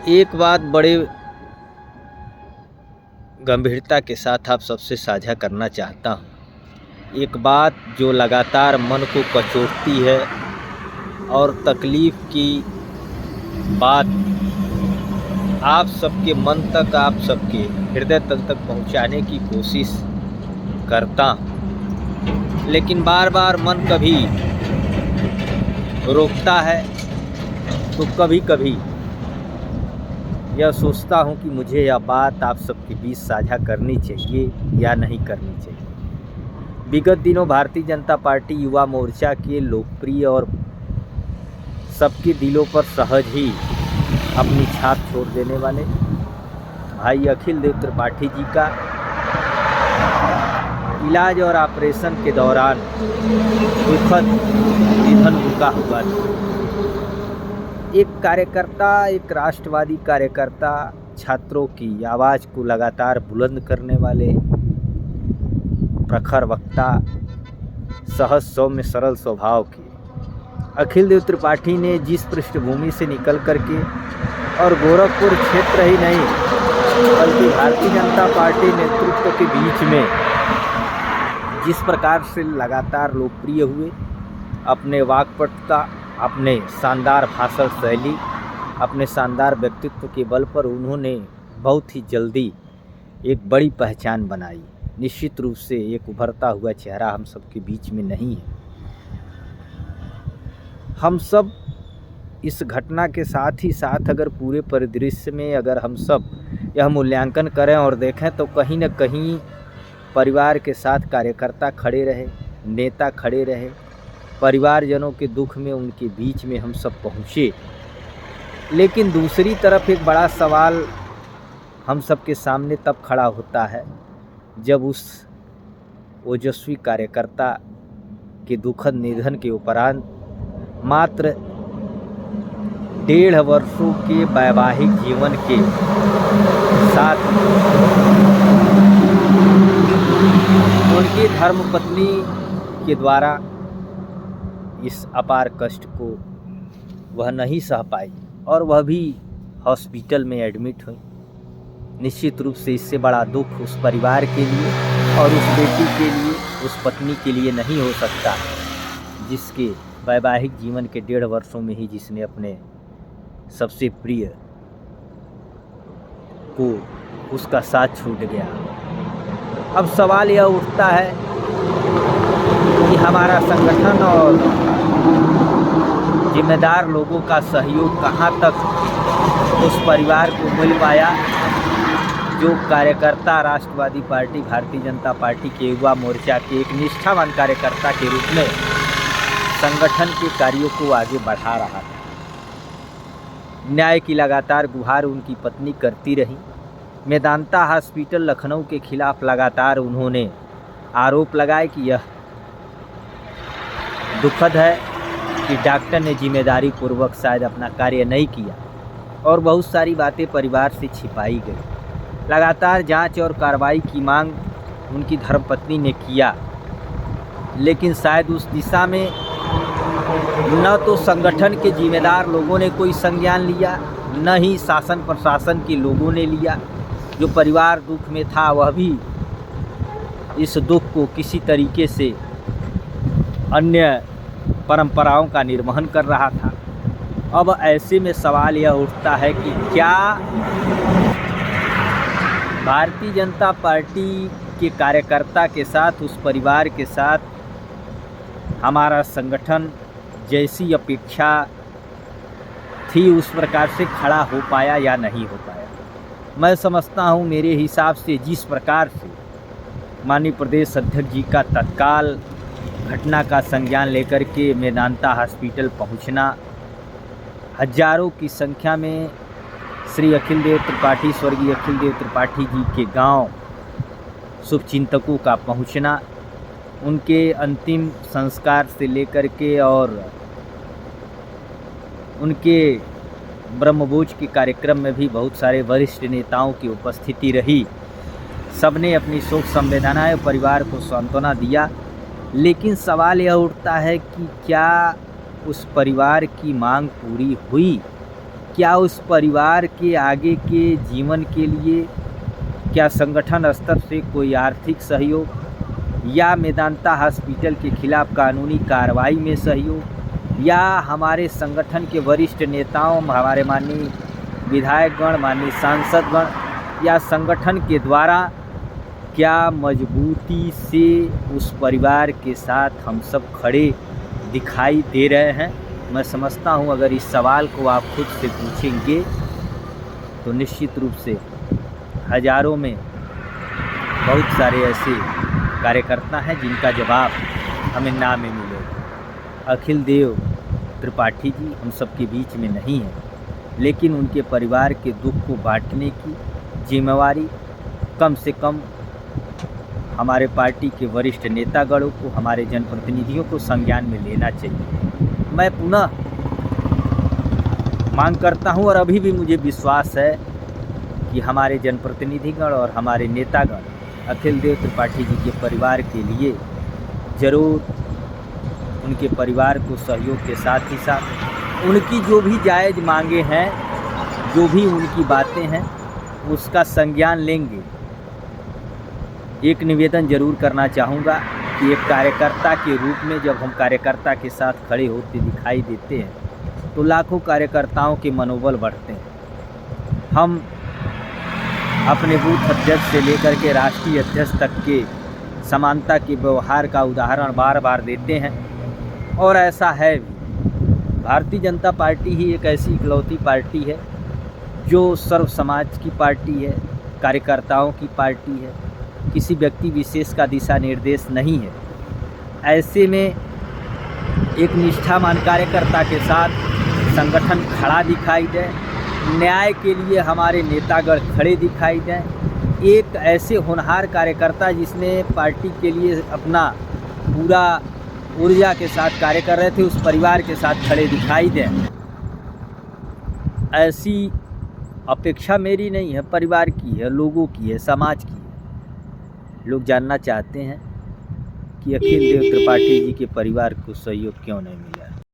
एक बात बड़े गंभीरता के साथ आप सबसे साझा करना चाहता हूँ। एक बात जो लगातार मन को कचोटती है और तकलीफ़ की बात आप सबके मन तक, आप सबके हृदय तल तक पहुँचाने की कोशिश करता हूँ, लेकिन बार बार मन कभी रोकता है तो कभी कभी यह सोचता हूँ कि मुझे यह बात आप सबके बीच साझा करनी चाहिए या नहीं करनी चाहिए। विगत दिनों भारतीय जनता पार्टी युवा मोर्चा के लोकप्रिय और सबके दिलों पर सहज ही अपनी छाप छोड़ देने वाले भाई अखिल देव त्रिपाठी जी का इलाज और ऑपरेशन के दौरान दुखद निधन उनका हुआ था। एक कार्यकर्ता, एक राष्ट्रवादी कार्यकर्ता, छात्रों की आवाज़ को लगातार बुलंद करने वाले प्रखर वक्ता, सहज सौम्य सरल स्वभाव के अखिल देव त्रिपाठी ने जिस पृष्ठभूमि से निकल करके और गोरखपुर क्षेत्र ही नहीं बल्कि भारतीय जनता पार्टी नेतृत्व के बीच में जिस प्रकार से लगातार लोकप्रिय हुए, अपने वाक्पटुता, अपने शानदार भाषण शैली, अपने शानदार व्यक्तित्व के बल पर उन्होंने बहुत ही जल्दी एक बड़ी पहचान बनाई। निश्चित रूप से एक उभरता हुआ चेहरा हम सब के बीच में नहीं है। हम सब इस घटना के साथ ही साथ अगर पूरे परिदृश्य में अगर हम सब यह मूल्यांकन करें और देखें तो कहीं न कहीं परिवार के साथ कार्यकर्ता खड़े रहे, नेता खड़े रहे, परिवारजनों के दुख में उनके बीच में हम सब पहुँचे। लेकिन दूसरी तरफ एक बड़ा सवाल हम सब के सामने तब खड़ा होता है जब उस ओजस्वी कार्यकर्ता के दुखद निधन के उपरांत मात्र 1.5 वर्षों के वैवाहिक जीवन के साथ उनकी धर्मपत्नी के द्वारा इस अपार कष्ट को वह नहीं सह पाई और वह भी हॉस्पिटल में एडमिट हुई। निश्चित रूप से इससे बड़ा दुख उस परिवार के लिए और उस बेटी के लिए, उस पत्नी के लिए नहीं हो सकता जिसके वैवाहिक जीवन के 1.5 वर्षों में ही जिसने अपने सबसे प्रिय को उसका साथ छूट गया। अब सवाल यह उठता है कि हमारा संगठन और जिम्मेदार लोगों का सहयोग कहाँ तक उस परिवार को मिल पाया जो कार्यकर्ता राष्ट्रवादी पार्टी, भारतीय जनता पार्टी के युवा मोर्चा के एक निष्ठावान कार्यकर्ता के रूप में संगठन के कार्यों को आगे बढ़ा रहा था। न्याय की लगातार गुहार उनकी पत्नी करती रही। मेदांता हॉस्पिटल लखनऊ के खिलाफ लगातार उन्होंने आरोप लगाए कि यह दुखद है कि डॉक्टर ने जिम्मेदारी पूर्वक शायद अपना कार्य नहीं किया और बहुत सारी बातें परिवार से छिपाई गई। लगातार जांच और कार्रवाई की मांग उनकी धर्मपत्नी ने किया, लेकिन शायद उस दिशा में न तो संगठन के जिम्मेदार लोगों ने कोई संज्ञान लिया, न ही शासन प्रशासन के लोगों ने लिया। जो परिवार दुख में था वह भी इस दुख को किसी तरीके से अन्य परंपराओं का निर्वहन कर रहा था। अब ऐसे में सवाल यह उठता है कि क्या भारतीय जनता पार्टी के कार्यकर्ता के साथ, उस परिवार के साथ हमारा संगठन जैसी अपेक्षा थी उस प्रकार से खड़ा हो पाया या नहीं हो पाया। मैं समझता हूँ मेरे हिसाब से जिस प्रकार से माननीय प्रदेश अध्यक्ष जी का तत्काल घटना का संज्ञान लेकर के मेदांता हॉस्पिटल पहुँचना, हजारों की संख्या में श्री अखिल देव त्रिपाठी, स्वर्गीय अखिल देव त्रिपाठी जी के गांव शुभचिंतकों का पहुंचना, उनके अंतिम संस्कार से लेकर के और उनके ब्रह्मभोज के कार्यक्रम में भी बहुत सारे वरिष्ठ नेताओं की उपस्थिति रही। सबने अपनी शोक संवेदनाएं परिवार को सांत्वना दिया, लेकिन सवाल यह उठता है कि क्या उस परिवार की मांग पूरी हुई? क्या उस परिवार के आगे के जीवन के लिए क्या संगठन स्तर से कोई आर्थिक सहयोग या मेदांता हॉस्पिटल के खिलाफ कानूनी कार्रवाई में सहयोग या हमारे संगठन के वरिष्ठ नेताओं, हमारे माननीय विधायकगण, माननीय सांसदगण या संगठन के द्वारा क्या मजबूती से उस परिवार के साथ हम सब खड़े दिखाई दे रहे हैं? मैं समझता हूं अगर इस सवाल को आप खुद से पूछेंगे तो निश्चित रूप से हज़ारों में बहुत सारे ऐसे कार्यकर्ता हैं जिनका जवाब हमें ना में मिलेगा। अखिल देव त्रिपाठी जी हम सबके बीच में नहीं हैं, लेकिन उनके परिवार के दुख को बांटने की जिम्मेवारी कम से कम हमारे पार्टी के वरिष्ठ नेतागणों को, हमारे जनप्रतिनिधियों को संज्ञान में लेना चाहिए। मैं पुनः मांग करता हूं और अभी भी मुझे विश्वास है कि हमारे जनप्रतिनिधिगण और हमारे नेतागण अखिल देव त्रिपाठी जी के परिवार के लिए ज़रूर उनके परिवार को सहयोग के साथ ही साथ उनकी जो भी जायज़ मांगे हैं, जो भी उनकी बातें हैं, उसका संज्ञान लेंगे। एक निवेदन ज़रूर करना चाहूँगा कि एक कार्यकर्ता के रूप में जब हम कार्यकर्ता के साथ खड़े होते दिखाई देते हैं तो लाखों कार्यकर्ताओं के मनोबल बढ़ते हैं। हम अपने बूथ अध्यक्ष से लेकर के राष्ट्रीय अध्यक्ष तक के समानता के व्यवहार का उदाहरण बार बार देते हैं और ऐसा है भी। भारतीय जनता पार्टी ही एक ऐसी इकलौती पार्टी है जो सर्व समाज की पार्टी है, कार्यकर्ताओं की पार्टी है, किसी व्यक्ति विशेष का दिशा निर्देश नहीं है। ऐसे में एक निष्ठावान कार्यकर्ता के साथ संगठन खड़ा दिखाई दे, न्याय के लिए हमारे नेतागण खड़े दिखाई दें, एक ऐसे होनहार कार्यकर्ता जिसने पार्टी के लिए अपना पूरा ऊर्जा के साथ कार्य कर रहे थे उस परिवार के साथ खड़े दिखाई दें। ऐसी अपेक्षा मेरी नहीं है, परिवार की है, लोगों की है, समाज की है। लोग जानना चाहते हैं कि अखिल देव त्रिपाठी जी के परिवार को सहयोग क्यों नहीं मिला।